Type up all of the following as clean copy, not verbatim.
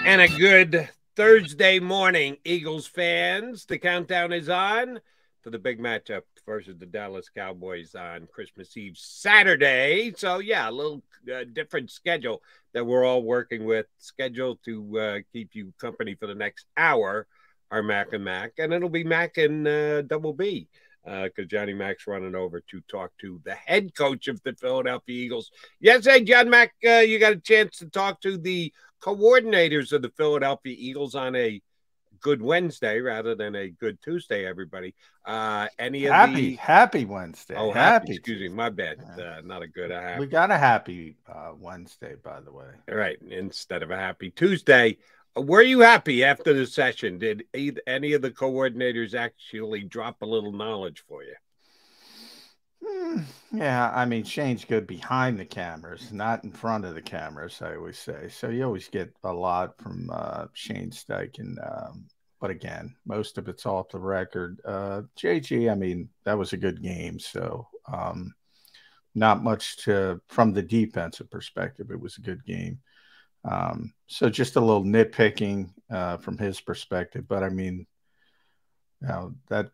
And a good Thursday morning, Eagles fans. The countdown is on to the big matchup versus the Dallas Cowboys on Christmas Eve Saturday. So, yeah, a little different schedule that we're all working with. Scheduled to keep you company for the next hour are Mac and Mac. And it'll be Mac and Double B because Johnny Mac's running over to talk to the head coach of the Philadelphia Eagles. Yes, hey, John Mac, you got a chance to talk to the coordinators of the Philadelphia Eagles on a good Wednesday rather than a good Tuesday, everybody. Happy Wednesday. Oh, happy. Excuse me. My bad. Not a good happy. We got a happy Wednesday, by the way. All right. Instead of a happy Tuesday. Were you happy after the session? Did any of the coordinators actually drop a little knowledge for you? Yeah, I mean, Shane's good behind the cameras, not in front of the cameras, I always say. So you always get a lot from Shane Steichen. But again, most of it's off the record. JG, I mean, that was a good game. So not much from the defensive perspective. It was a good game. So just a little nitpicking from his perspective. But I mean, that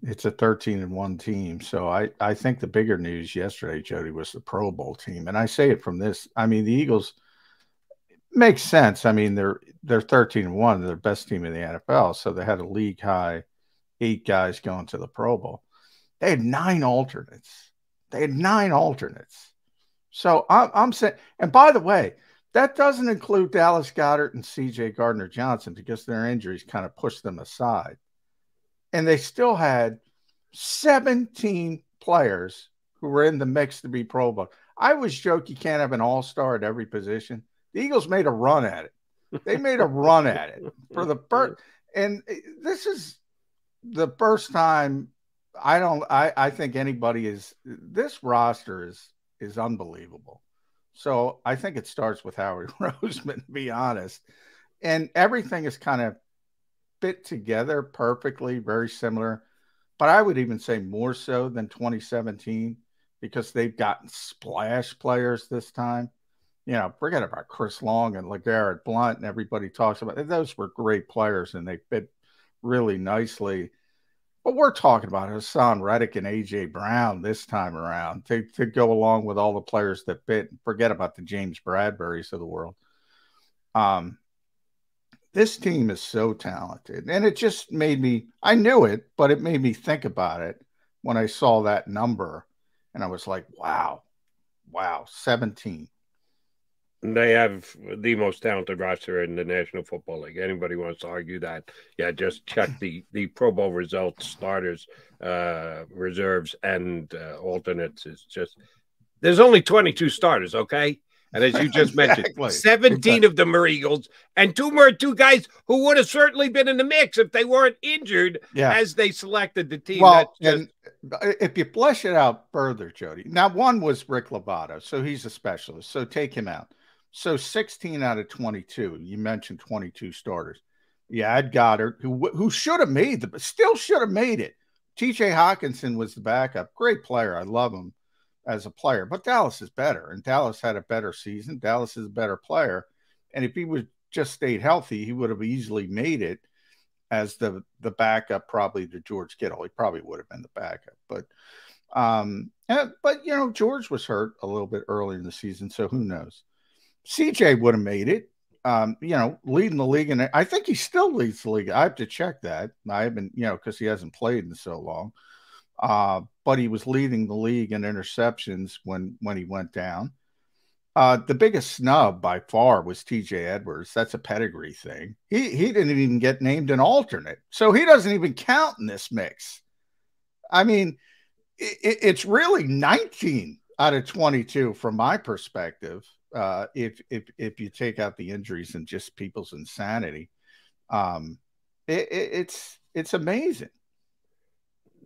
it's a 13-1 team. So I think the bigger news yesterday, Jody, was the Pro Bowl team. And I say it from this. I mean, the Eagles makes sense. I mean, they're 13-1. They're the best team in the NFL. So they had a league high 8 guys going to the Pro Bowl. They had 9 alternates. So I'm saying, and by the way, that doesn't include Dallas Goedert and C.J. Gardner-Johnson because their injuries kind of pushed them aside. And they still had 17 players who were in the mix to be Pro Bowl. I always joke you can't have an all-star at every position. The Eagles made a run at it. They made a run at it for the first. And this is the first time I think anybody this roster is unbelievable. So I think it starts with Howie Roseman, to be honest. And everything is kind of fit together perfectly, very similar. But I would even say more so than 2017 because they've gotten splash players this time. You know, forget about Chris Long and LeGarrette Blount and everybody talks about it. Those were great players and they fit really nicely. But we're talking about Hassan Reddick and A.J. Brown this time around to go along with all the players that fit. Forget about the James Bradburys of the world. This team is so talented. And it just made me – I knew it, but it made me think about it when I saw that number. And I was like, wow, 17. They have the most talented roster in the National Football League. Anybody wants to argue that, yeah, just check the Pro Bowl results, starters, reserves, and alternates. It's just – there's only 22 starters, okay? And as you just mentioned, 17 of them are Eagles, and two guys who would have certainly been in the mix if they weren't injured as they selected the team. Well, and if you flesh it out further, Jody, now one was Rick Lovato, so he's a specialist, so take him out. So 16 out of 22. You mentioned 22 starters. You had Goddard, who should have made still should have made it. T.J. Hawkinson was the backup. Great player. I love him as a player. But Dallas is better, and Dallas had a better season. Dallas is a better player. And if he would just stayed healthy, he would have easily made it as the backup probably to George Kittle. He probably would have been the backup. But you know, George was hurt a little bit early in the season, so who knows? CJ would have made it, you know, leading the league. And I think he still leads the league. I have to check that. I haven't, you know, because he hasn't played in so long. But he was leading the league in interceptions when he went down. The biggest snub by far was TJ Edwards. That's a pedigree thing. He didn't even get named an alternate. So he doesn't even count in this mix. I mean, it's really 19 out of 22 from my perspective. If you take out the injuries and just people's insanity, it's amazing.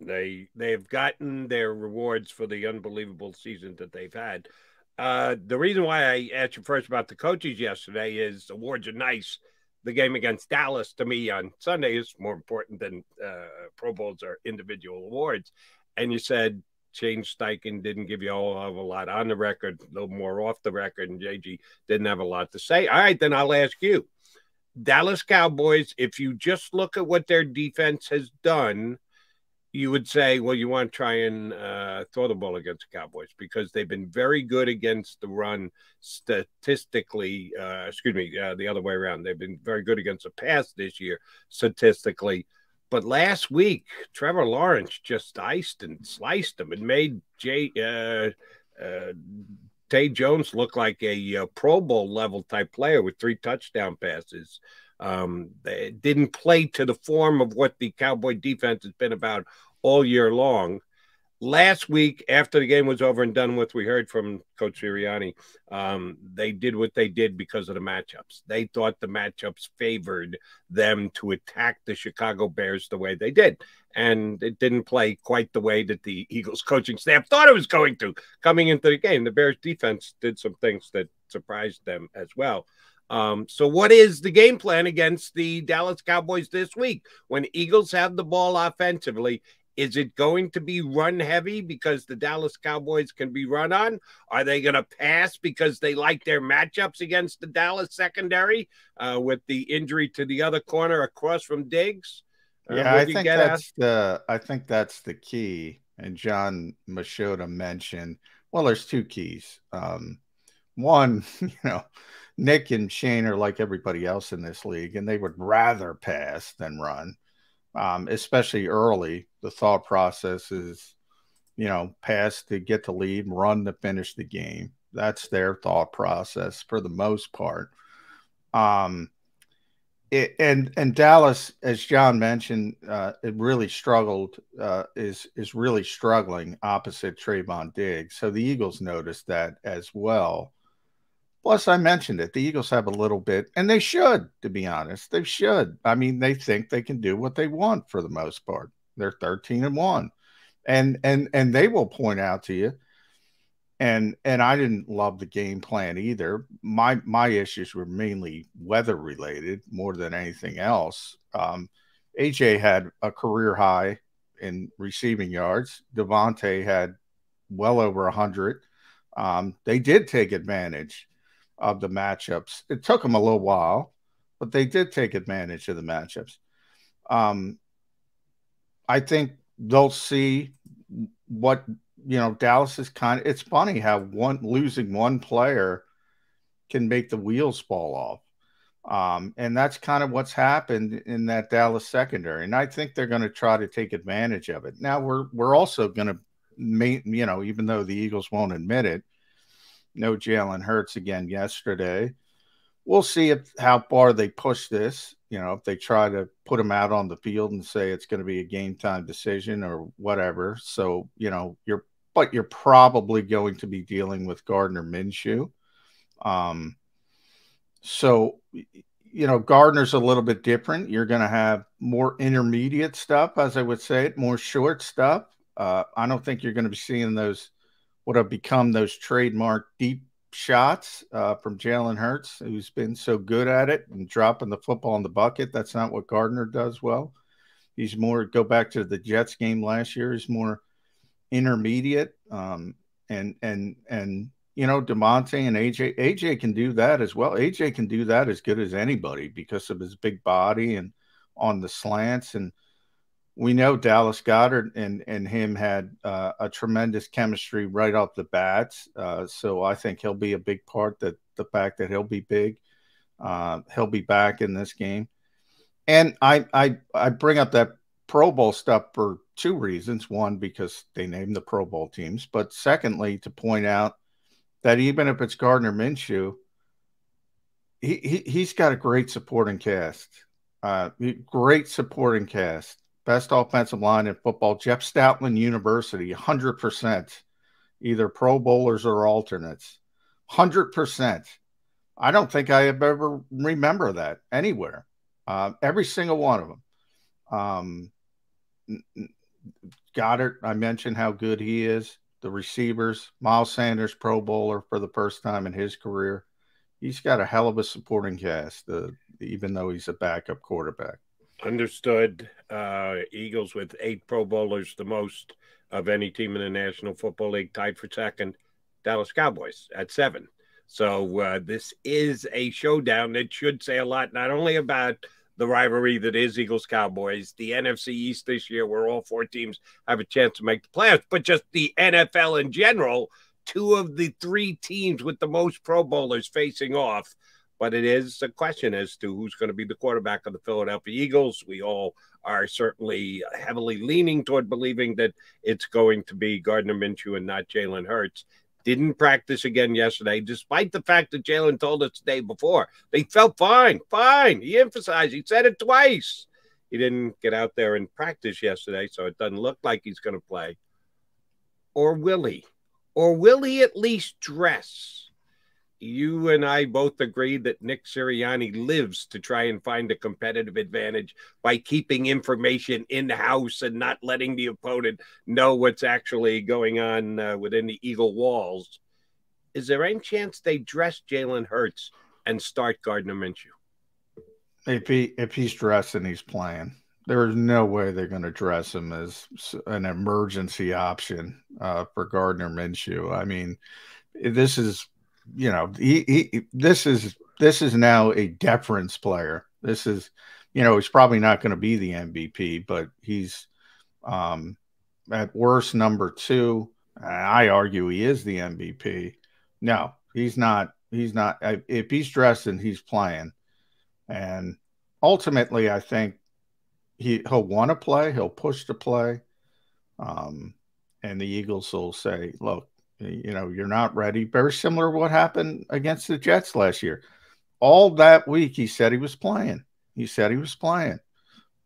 They've gotten their rewards for the unbelievable season that they've had. The reason why I asked you first about the coaches yesterday is awards are nice. The game against Dallas to me on Sunday is more important than Pro Bowls or individual awards. And you said Shane Steichen didn't give you a lot on the record, a little more off the record, and JG didn't have a lot to say. All right, then I'll ask you. Dallas Cowboys, if you just look at what their defense has done, you would say, well, you want to try and throw the ball against the Cowboys because they've been very good against the run statistically. The other way around. They've been very good against the pass this year statistically. But last week, Trevor Lawrence just iced and sliced them and made Tay Jones look like a Pro Bowl level type player with 3 touchdown passes. They didn't play to the form of what the Cowboy defense has been about all year long. Last week, after the game was over and done with, we heard from Coach Sirianni, they did what they did because of the matchups. They thought the matchups favored them to attack the Chicago Bears the way they did. And it didn't play quite the way that the Eagles coaching staff thought it was going to coming into the game. The Bears defense did some things that surprised them as well. So what is the game plan against the Dallas Cowboys this week? When Eagles have the ball offensively, is it going to be run heavy because the Dallas Cowboys can be run on? Are they going to pass because they like their matchups against the Dallas secondary with the injury to the other corner across from Diggs? Yeah, I think that's the key. And John Machota mentioned, well, there's 2 keys. One, Nick and Shane are like everybody else in this league, and they would rather pass than run, especially early. The thought process is, pass to get the lead, run to finish the game. That's their thought process for the most part. And Dallas, as John mentioned, it really struggled, is really struggling opposite Trayvon Diggs. So the Eagles noticed that as well. Plus, I mentioned it. The Eagles have a little bit, and they should, to be honest. They should. I mean, they think they can do what they want for the most part. They're 13-1, and they will point out to you. And I didn't love the game plan either. My issues were mainly weather related more than anything else. AJ had a career high in receiving yards. Devonta had well over 100. They did take advantage of the matchups. It took them a little while, but they did take advantage of the matchups. I think they'll see what, Dallas is it's funny how losing one player can make the wheels fall off. And that's kind of what's happened in that Dallas secondary. And I think they're going to try to take advantage of it. Now we're also going to even though the Eagles won't admit it, no Jalen Hurts again yesterday. We'll see how far they push this. If they try to put him out on the field and say it's going to be a game time decision or whatever. So, you're probably going to be dealing with Gardner Minshew. So, Gardner's a little bit different. You're going to have more intermediate stuff, as I would say it, more short stuff. I don't think you're going to be seeing those, what have become those trademark deep shots from Jalen Hurts, who's been so good at it and dropping the football in the bucket. That's not what Gardner does well. He's more, go back to the Jets game last year, he's more intermediate. And Devonta and AJ can do that as well. AJ can do that as good as anybody because of his big body and on the slants. And we know Dallas Goedert and him had a tremendous chemistry right off the bats. So I think he'll be a big part, that the fact that he'll be big. He'll be back in this game. And I bring up that Pro Bowl stuff for 2 reasons. One, because they named the Pro Bowl teams. But secondly, to point out that even if it's Gardner Minshew, he's got a great supporting cast. Great supporting cast. Best offensive line in football. Jeff Stoutland University, 100%. Either Pro Bowlers or alternates. 100%. I don't think I have ever remember that anywhere. Every single one of them. Goddard, I mentioned how good he is. The receivers, Miles Sanders, Pro Bowler for the first time in his career. He's got a hell of a supporting cast, even though he's a backup quarterback. Understood. Eagles with 8 Pro Bowlers, the most of any team in the National Football League, tied for second. Dallas Cowboys at 7. So this is a showdown that should say a lot, not only about the rivalry that is Eagles-Cowboys, the NFC East this year, where all 4 teams have a chance to make the playoffs, but just the NFL in general. 2 of the 3 teams with the most Pro Bowlers facing off. But it is a question as to who's going to be the quarterback of the Philadelphia Eagles. We all are certainly heavily leaning toward believing that it's going to be Gardner Minshew and not Jalen Hurts. Didn't practice again yesterday, despite the fact that Jalen told us the day before. They felt fine. He emphasized, he said it twice. He didn't get out there and practice yesterday, so it doesn't look like he's going to play. Or will he? Or will he at least dress? You and I both agree that Nick Sirianni lives to try and find a competitive advantage by keeping information in-house and not letting the opponent know what's actually going on within the Eagle walls. Is there any chance they dress Jalen Hurts and start Gardner Minshew? If he's dressing, he's playing. There is no way they're going to dress him as an emergency option for Gardner Minshew. I mean, this is, you know, this is now a deference player. This is, you know, he's probably not going to be the MVP, but he's at worst number 2. I argue he is the MVP. No, he's not. He's not. If he's dressing, he's playing. And ultimately, I think he'll want to play. He'll push to play. And the Eagles will say, look, you know, you're not ready. Very similar to what happened against the Jets last year. All that week, he said he was playing. And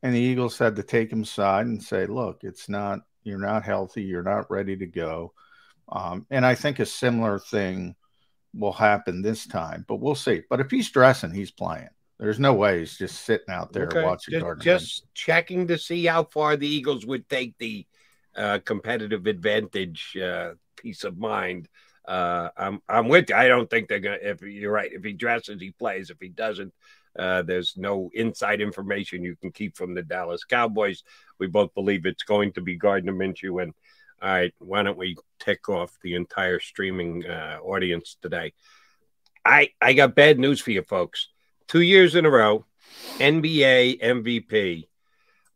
the Eagles had to take him aside and say, look, you're not healthy. You're not ready to go. And I think a similar thing will happen this time, but we'll see. But if he's dressing, he's playing. There's no way he's just sitting out there watching Gardner. Just checking to see how far the Eagles would take the competitive advantage peace of mind. I'm with you. I don't think they're going to, if you're right, if he dresses, he plays. If he doesn't, there's no inside information you can keep from the Dallas Cowboys. We both believe it's going to be Gardner Minshew. And all right, why don't we tick off the entire streaming audience today? I got bad news for you folks. 2 years in a row, NBA MVP.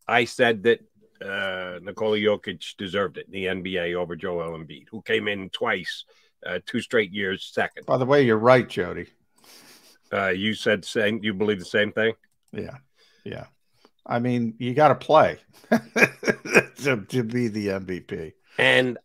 I said that Nikola Jokic deserved it in the NBA over Joel Embiid, who came in twice, 2 straight years second. By the way, you're right, Jody. You said same. You believe the same thing? Yeah. I mean, you got to play to be the MVP. And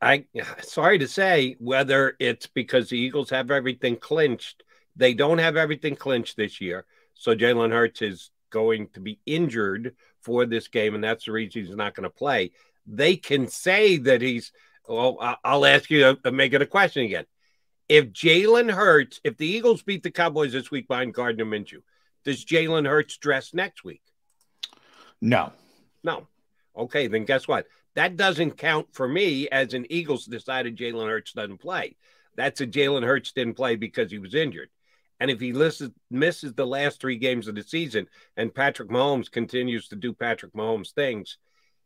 sorry to say, whether it's because the Eagles have everything clinched, they don't have everything clinched this year. So Jalen Hurts is going to be injured for this game, and that's the reason he's not going to play. They can say that he's – well, I'll ask you to make it a question again. If Jalen Hurts – if the Eagles beat the Cowboys this week behind Gardner Minshew, does Jalen Hurts dress next week? No. Okay, then guess what? That doesn't count for me as an Eagles decided Jalen Hurts doesn't play. That's a Jalen Hurts didn't play because he was injured. And if he misses the last 3 games of the season and Patrick Mahomes continues to do Patrick Mahomes things,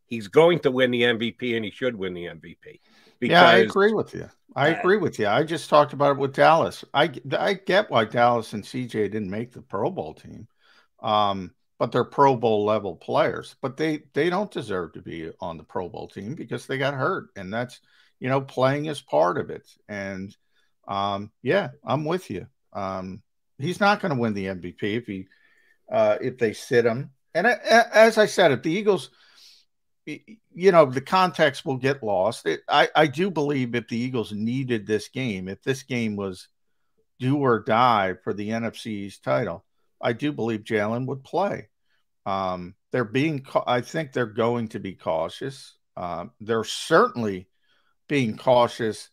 he's going to win the MVP, and he should win the MVP. Yeah, I agree with you. I just talked about it with Dallas. I get why Dallas and CJ didn't make the Pro Bowl team, but they're Pro Bowl level players. But they don't deserve to be on the Pro Bowl team because they got hurt, and that's, you know, playing is part of it. And yeah, I'm with you. He's not going to win the MVP if they sit him. And as I said, if the Eagles, you know, the context will get lost. I do believe if the Eagles needed this game, if this game was do or die for the NFC's title, I do believe Jalen would play. I think they're going to be cautious. They're certainly being cautious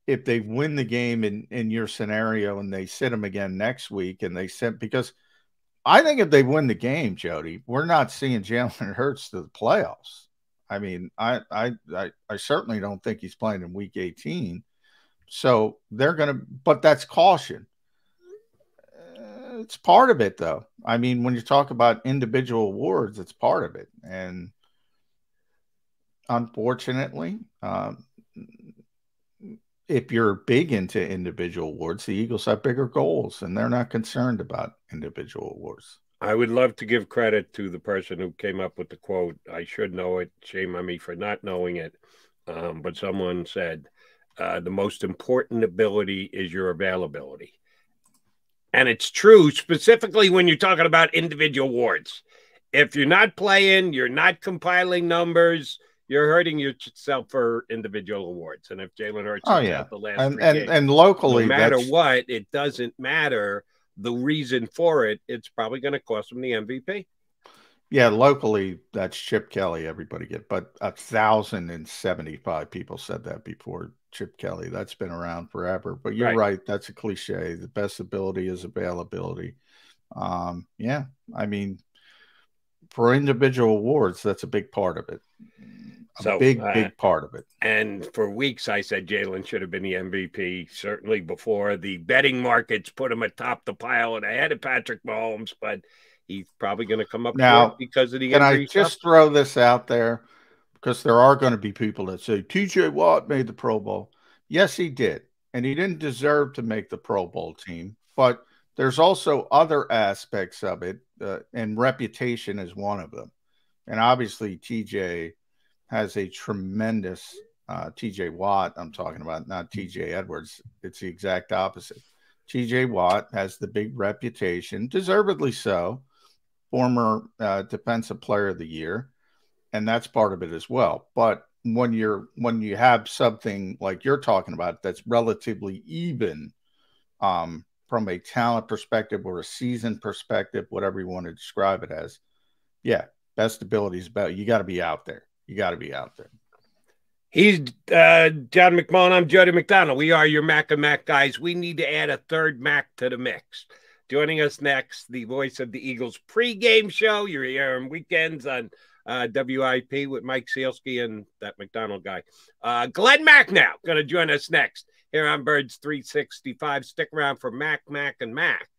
if they win the game in your scenario and they sit them again next week and they sit, because I think if they win the game, Jody, we're not seeing Jalen Hurts to the playoffs. I mean, I certainly don't think he's playing in week 18. So they're going to, but that's caution. It's part of it, though. I mean, when you talk about individual awards, it's part of it. And unfortunately, if you're big into individual awards, the Eagles have bigger goals, and they're not concerned about individual awards. I would love to give credit to the person who came up with the quote. I should know it. Shame on me for not knowing it. But someone said, the most important ability is your availability. And it's true, specifically when you're talking about individual awards. If you're not playing, you're not compiling numbers, you're hurting yourself for individual awards. And if Jalen Hurts is out the last 3 games, and locally, no matter what, it doesn't matter the reason for it. It's probably going to cost him the MVP. Yeah, locally, that's Chip Kelly. Everybody get, but 1,075 people said that before Chip Kelly. That's been around forever. But you're right. That's a cliche. The best ability is availability. Yeah, I mean, for individual awards, that's a big part of it. A big part of it. And for weeks, I said Jalen should have been the MVP, certainly before the betting markets put him atop the pile and ahead of Patrick Mahomes. But he's probably going to come up now because of the injury. Can I just throw this out there? Because there are going to be people that say TJ Watt made the Pro Bowl. Yes, he did. And he didn't deserve to make the Pro Bowl team. But there's also other aspects of it, and reputation is one of them. And obviously, TJ has a tremendous TJ Watt. I'm talking about, not TJ Edwards. It's the exact opposite. TJ Watt has the big reputation, deservedly so, former defensive player of the year. And that's part of it as well. But when you have something like you're talking about that's relatively even from a talent perspective or a season perspective, whatever you want to describe it as, yeah, best ability is better. You got to be out there. You got to be out there. He's John McMullen. I'm Jody McDonald. We are your Mac and Mac guys. We need to add a third Mac to the mix. Joining us next, the voice of the Eagles pregame show. You're here on weekends on WIP with Mike Sealski and that McDonald guy. Glenn Mack now going to join us next here on Birds 365. Stick around for Mac, and Mac.